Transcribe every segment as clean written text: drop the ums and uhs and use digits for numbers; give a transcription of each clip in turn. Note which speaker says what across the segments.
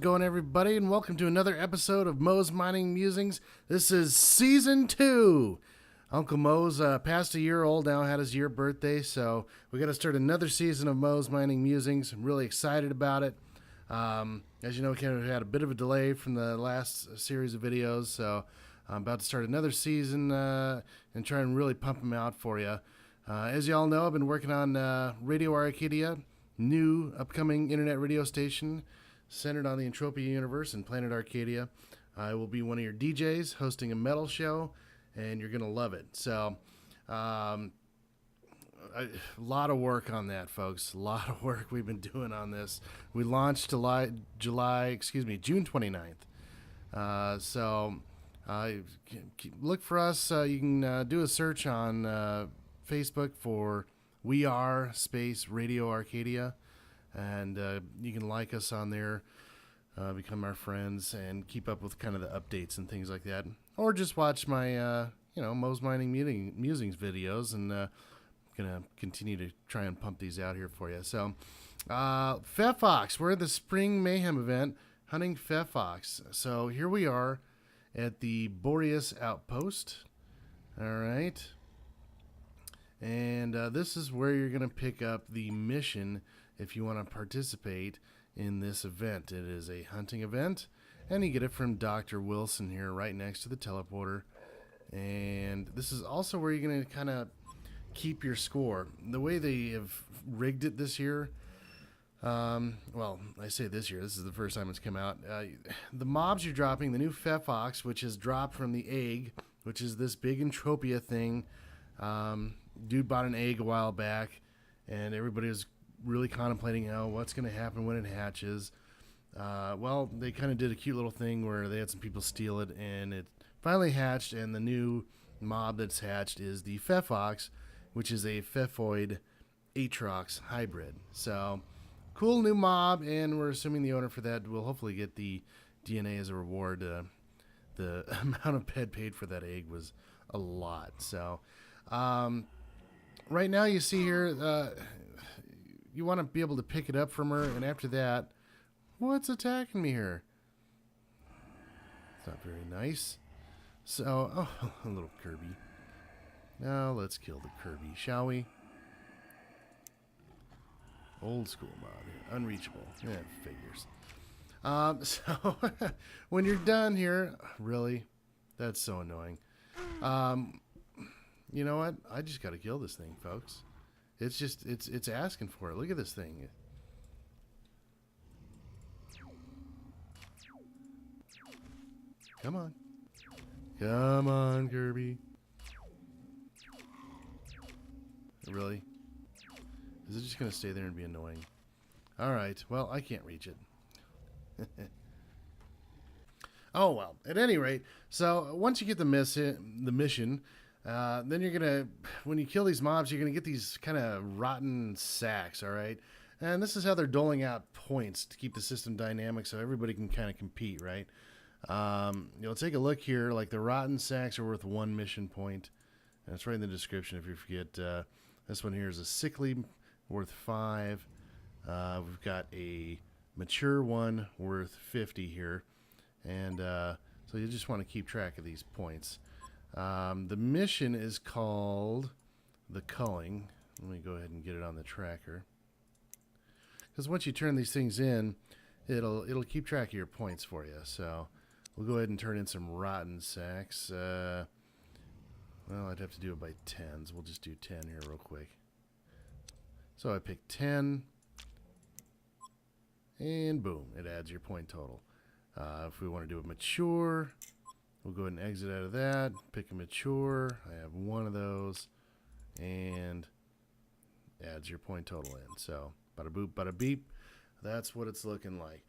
Speaker 1: going, everybody, and welcome to another episode of Mo's Mining Musings. This is Season 2. Uncle Mo's past a year old now, had his year birthday, so we got to start another season of Mo's Mining Musings. I'm really excited about it. As you know, we had a bit of a delay from the last series of videos, so I'm about to start another season and try and really pump them out for you. As you all know, I've been working on Radio Arcadia, new upcoming internet radio station centered on the Entropia universe and Planet Arcadia. I will be one of your DJs hosting a metal show, and you're going to love it. So, a lot of work on that, folks. A lot of work we've been doing on this. We launched June 29th. So, look for us. You can do a search on Facebook for We Are Space Radio Arcadia. And you can like us on there, become our friends, and keep up with kind of the updates and things like that. Or just watch my, Mo's Mining Musings videos, and going to continue to try and pump these out here for you. So, Feffox, we're at the Spring Mayhem event, hunting Feffox. So here we are at the Boreas Outpost. All right. And this is where you're going to pick up the mission if you want to participate in this event. It is a hunting event, and you get it from Dr. Wilson here right next to the teleporter. And this is also where you're going to kind of keep your score. The way they have rigged it this year, well, I say this year, this is the first time it's come out. The mobs you're dropping, the new Feffox, which is dropped from the egg, which is this big Entropia thing. Dude bought an egg a while back, and everybody was really contemplating what's going to happen when it hatches. Well, they kind of did a cute little thing where they had some people steal it, and it finally hatched, and the new mob that's hatched is the Feffox, which is a Pfeffoid Aatrox hybrid. So, cool new mob, and we're assuming the owner for that will hopefully get the DNA as a reward. The amount of ped paid for that egg was a lot. So, right now you see here, you want to be able to pick it up from her, and after that, what's attacking me here? It's not very nice. So, a little Kirby. Now let's kill the Kirby, shall we? Old school mod here. Unreachable. Yeah, figures. So, when you're done here, really? That's so annoying. You know what? I just got to kill this thing, folks. It's just, it's asking for it. Look at this thing. Come on. Come on, Kirby. Really? Is it just going to stay there and be annoying? Alright, well, I can't reach it. Oh, well, at any rate, so once you get the mission, then you're going to, when you kill these mobs, you're going to get these kind of rotten sacks, all right? And this is how they're doling out points to keep the system dynamic so everybody can kind of compete, right? You'll take a look here, like the rotten sacks are worth 1 mission point. And it's right in the description if you forget. This one here is a sickly, worth 5. We've got a mature one worth 50 here. And so you just want to keep track of these points. The mission is called the culling. Let me go ahead and get it on the tracker. Because once you turn these things in, it'll keep track of your points for you. So we'll go ahead and turn in some rotten sacks. Well, I'd have to do it by 10s. We'll just do 10 here real quick. So I pick 10. And boom, it adds your point total. If we want to do a mature, we'll go ahead and exit out of that. Pick a mature. I have one of those. And adds your point total in. So, bada boop, bada beep. That's what it's looking like.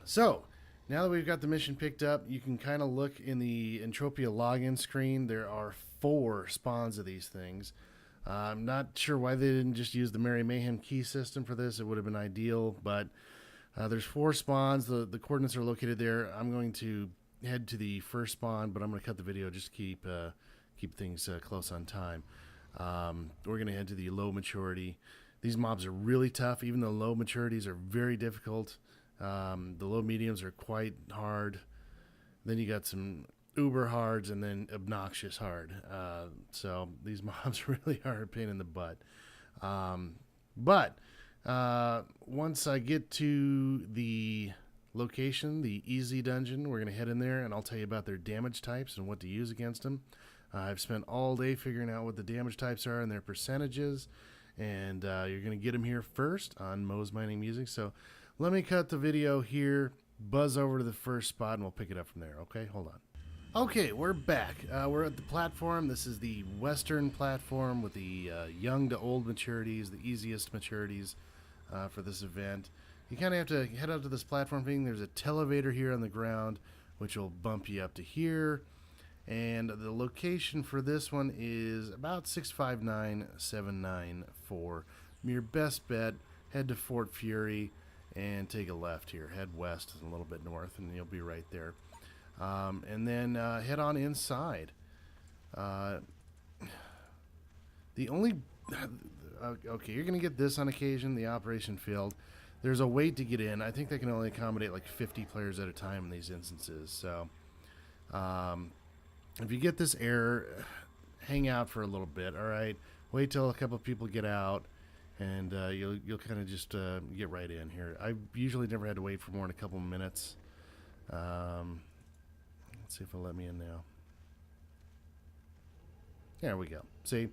Speaker 1: So, now that we've got the mission picked up, you can kind of look in the Entropia login screen. There are 4 spawns of these things. I'm not sure why they didn't just use the Merry Mayhem key system for this. It would have been ideal, but there's 4 spawns. The coordinates are located there. I'm going to head to the first spawn, but I'm going to cut the video just to keep things close on time. We're going to head to the low maturity. These mobs are really tough, even though low maturities are very difficult. The low mediums are quite hard. Then you got some uber hards and then obnoxious hard. So these mobs really are a pain in the butt. But once I get to the location, the easy dungeon, we're going to head in there and I'll tell you about their damage types and what to use against them. I've spent all day figuring out what the damage types are and their percentages, and you're going to get them here first on Mo's Mining Music. So let me cut the video here, buzz over to the first spot, and we'll pick it up from there. Okay, hold on. Okay, we're back. We're at the platform. This is the Western platform with the young to old maturities, the easiest maturities for this event. You kind of have to head up to this platform thing. There's a televator here on the ground, which will bump you up to here. And the location for this one is about 659,794. Your best bet, head to Fort Fury and take a left here. Head west a little bit north, and you'll be right there. And then head on inside. The only... okay, you're going to get this on occasion, the operation field. There's a wait to get in. I think they can only accommodate like 50 players at a time in these instances. So... if you get this error, hang out for a little bit, all right? Wait till a couple of people get out, and you'll kind of just get right in here. I usually never had to wait for more than a couple of minutes. Let's see if it'll let me in now. There we go. See?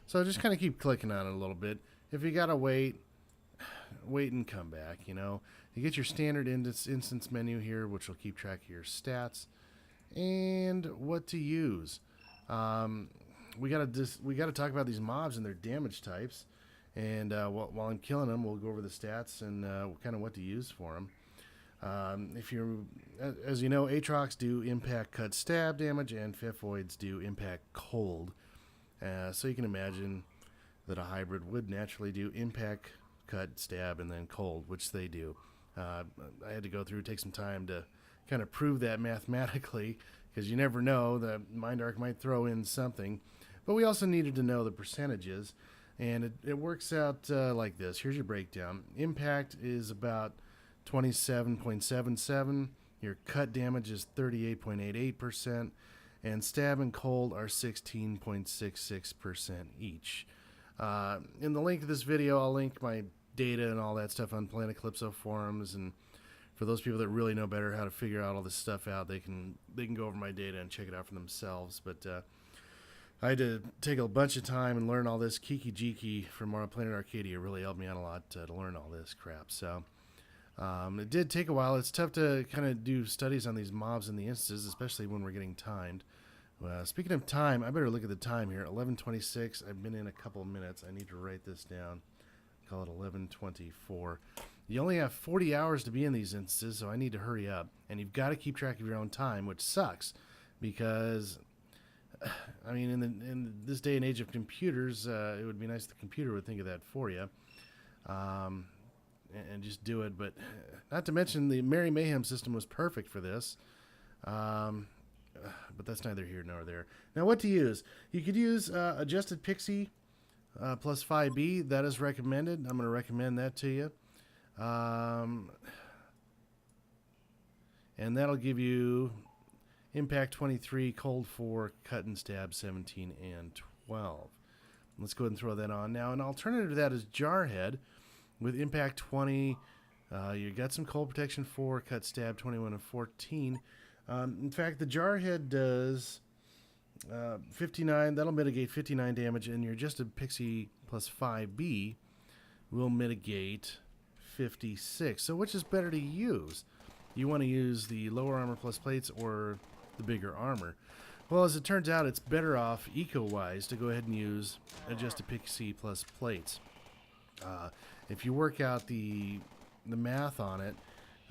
Speaker 1: So just kind of keep clicking on it a little bit. If you got to wait and come back, you know. You get your standard instance menu here, which will keep track of your stats and what to use. We gotta talk about these mobs and their damage types, and while I'm killing them, we'll go over the stats and kind of what to use for them. As you know, Aatrox do impact, cut, stab damage, and Pfeffoids do impact, cold. So you can imagine that a hybrid would naturally do impact, cut, stab, and then cold, which they do. I had to go through, take some time to kind of prove that mathematically, because you never know, the Mind Arc might throw in something. But we also needed to know the percentages, and it works out like this. Here's your breakdown. Impact is about 27.77. Your cut damage is 38.88%, and stab and cold are 16.66% each. In the link of this video, I'll link my data and all that stuff on Planet Calypso forums, and for those people that really know better how to figure out all this stuff out, they can go over my data and check it out for themselves. But I had to take a bunch of time and learn all this. Kiki Jiki from Planet Arcadia really helped me out a lot to learn all this crap. So it did take a while. It's tough to kind of do studies on these mobs and the instances, especially when we're getting timed. Speaking of time, I better look at the time here. 11:26. I've been in a couple of minutes. I need to write this down. Call it 11:24. You only have 40 hours to be in these instances, so I need to hurry up. And you've got to keep track of your own time, which sucks, because, I mean, in this day and age of computers, it would be nice if the computer would think of that for you, and just do it. But not to mention the Merry Mayhem system was perfect for this. But that's neither here nor there. Now, what to use? You could use Adjusted Pixie plus 5B. That is recommended. I'm going to recommend that to you. And that'll give you impact 23, cold 4, cut and stab 17 and 12. Let's go ahead and throw that on. Now, an alternative to that is Jarhead with impact 20. You got some cold protection 4, cut stab 21 and 14. In fact, the Jarhead does 59. That'll mitigate 59 damage, and your Adjusted Pixie plus 5B will mitigate 56. So which is better to use? You want to use the lower armor plus plates or the bigger armor? Well, as it turns out, it's better off eco-wise to go ahead and use Adjusted Pixie plus plates. If you work out the math on it,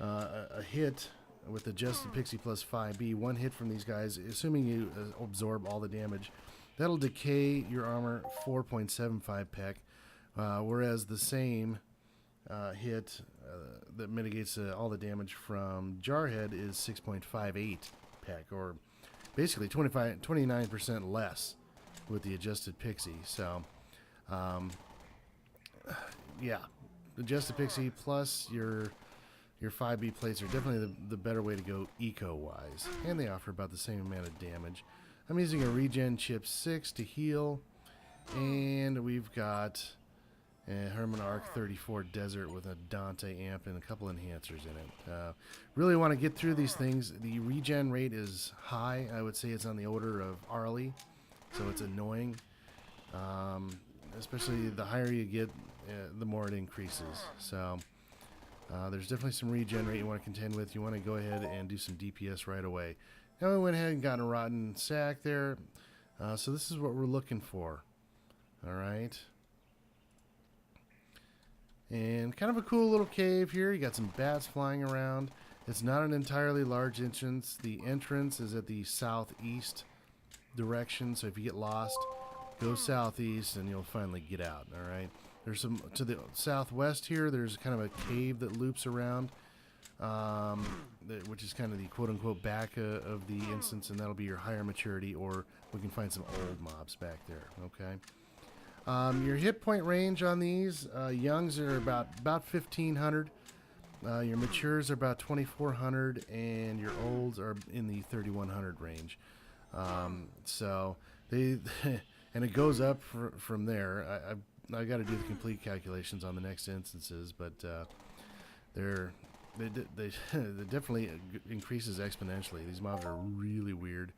Speaker 1: a hit with Adjusted Pixie plus 5B, one hit from these guys, assuming you absorb all the damage, that'll decay your armor 4.75 peck, whereas the same hit that mitigates all the damage from Jarhead is 6.58 peck, or basically 29% less with the Adjusted Pixie. So, yeah, Adjusted Pixie plus your your 5B plates are definitely the better way to go eco-wise. And they offer about the same amount of damage. I'm using a regen chip 6 to heal. And we've got a Herman Arc 34 Desert with a Dante amp and a couple enhancers in it. Really want to get through these things. The regen rate is high. I would say it's on the order of Arlie. So it's annoying. Especially the higher you get, the more it increases. So there's definitely some regen rate you want to contend with. You want to go ahead and do some DPS right away. Now we went ahead and got a rotten sack there. So this is what we're looking for. Alright. And kind of a cool little cave here. You got some bats flying around. It's not an entirely large entrance. The entrance is at the southeast direction. So if you get lost, go southeast and you'll finally get out. Alright. There's some to the southwest here. There's kind of a cave that loops around, which is kind of the quote-unquote back of the instance, and that'll be your higher maturity, or we can find some old mobs back there. Okay. Your hit point range on these youngs are about 1,500. Your matures are about 2,400, and your olds are in the 3,100 range. So they and it goes up from there. I got to do the complete calculations on the next instances, but they definitely increases exponentially. These mobs are really weird,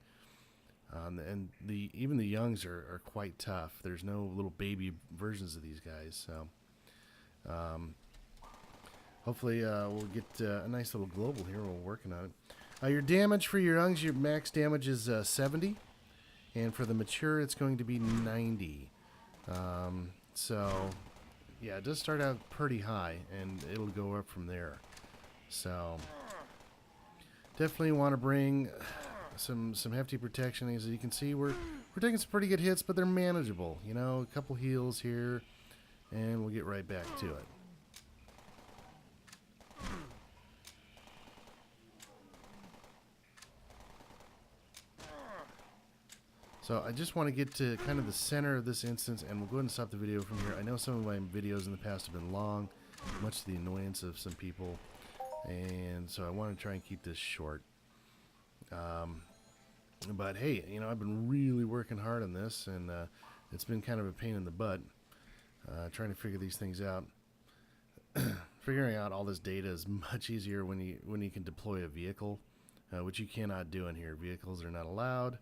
Speaker 1: and even the youngs are quite tough. There's no little baby versions of these guys, so hopefully we'll get a nice little global here. We're working on it. Your damage for your youngs, your max damage is 70, and for the mature, it's going to be 90. So, yeah, it does start out pretty high, and it'll go up from there. So, definitely want to bring some hefty protection. As you can see, we're taking some pretty good hits, but they're manageable. You know, a couple heals here, and we'll get right back to it. So I just want to get to kind of the center of this instance, and we'll go ahead and stop the video from here. I know some of my videos in the past have been long, much to the annoyance of some people, and so I want to try and keep this short. But hey, you know, I've been really working hard on this, and it's been kind of a pain in the butt trying to figure these things out. Figuring out all this data is much easier when you can deploy a vehicle, which you cannot do in here. Vehicles are not allowed.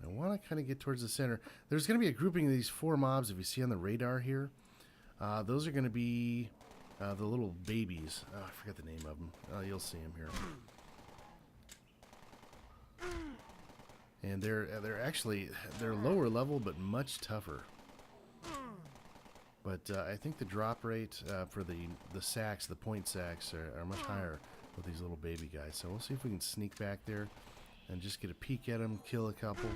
Speaker 1: I want to kind of get towards the center. There's going to be a grouping of these 4 mobs, if you see on the radar here. Those are going to be the little babies. Oh, I forgot the name of them. You'll see them here. And they're lower level, but much tougher. But I think the drop rate for the sacks, the point sacks, are much higher with these little baby guys. So we'll see if we can sneak back there and just get a peek at them, kill a couple,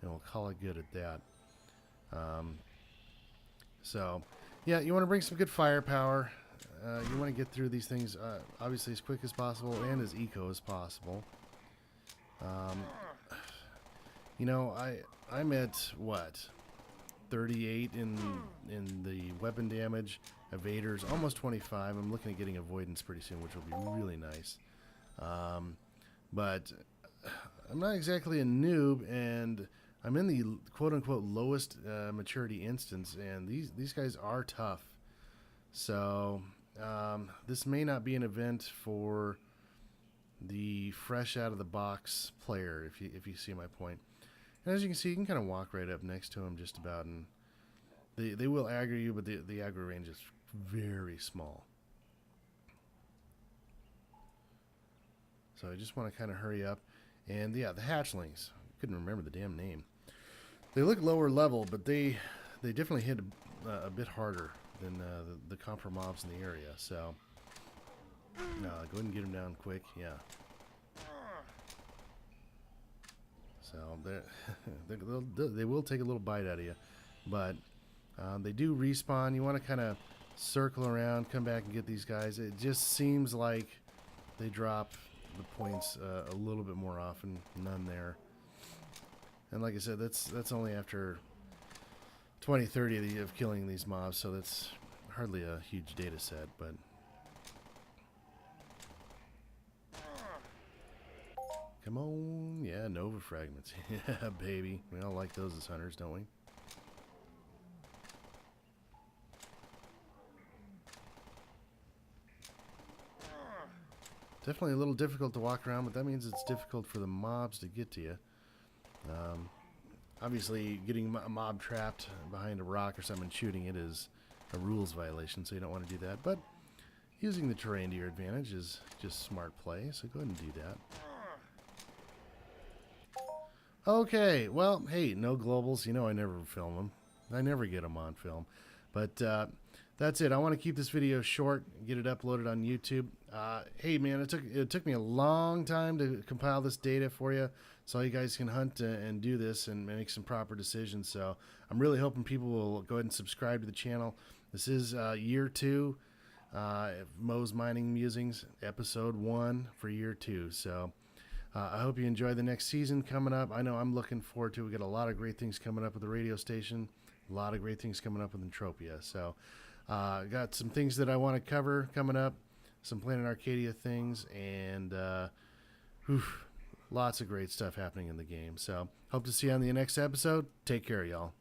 Speaker 1: and we'll call it good at that. So, yeah, you want to bring some good firepower. You want to get through these things, obviously, as quick as possible and as eco as possible. You know, I'm at, what, 38 in the weapon damage, evaders, almost 25. I'm looking at getting avoidance pretty soon, which will be really nice. But I'm not exactly a noob, and I'm in the quote-unquote lowest maturity instance, and these guys are tough. So this may not be an event for the fresh out of the box player, if you see my point. And as you can see, you can kind of walk right up next to them just about, and they will aggro you, but the aggro range is very small. So I just want to kind of hurry up. And yeah, the hatchlings. Couldn't remember the damn name. They look lower level, but they definitely hit a bit harder than the comper mobs in the area. So go ahead and get them down quick. Yeah. So they will take a little bite out of you, but they do respawn. You want to kind of circle around, come back and get these guys. It just seems like they drop the points a little bit more often. None there. And like I said, that's only after 20-30 of killing these mobs, so that's hardly a huge data set, but Come on. Yeah, Nova fragments. Yeah, baby. We all like those as hunters, don't we? Definitely a little difficult to walk around, but that means it's difficult for the mobs to get to you. Obviously, getting a mob trapped behind a rock or something and shooting it is a rules violation, so you don't want to do that. But using the terrain to your advantage is just smart play, so go ahead and do that. Okay, well, hey, no globals. You know I never film them. I never get them on film. But that's it. I want to keep this video short, get it uploaded on YouTube. Hey, man, it took me a long time to compile this data for you so you guys can hunt and do this and make some proper decisions. So I'm really hoping people will go ahead and subscribe to the channel. This is year 2, Mo's Mining Musings, episode 1 for year 2. So I hope you enjoy the next season coming up. I know I'm looking forward to it. We got a lot of great things coming up with the radio station, a lot of great things coming up with Entropia. So got some things that I want to cover coming up, some Planet Arcadia things, and lots of great stuff happening in the game. So hope to see you on the next episode. Take care, y'all.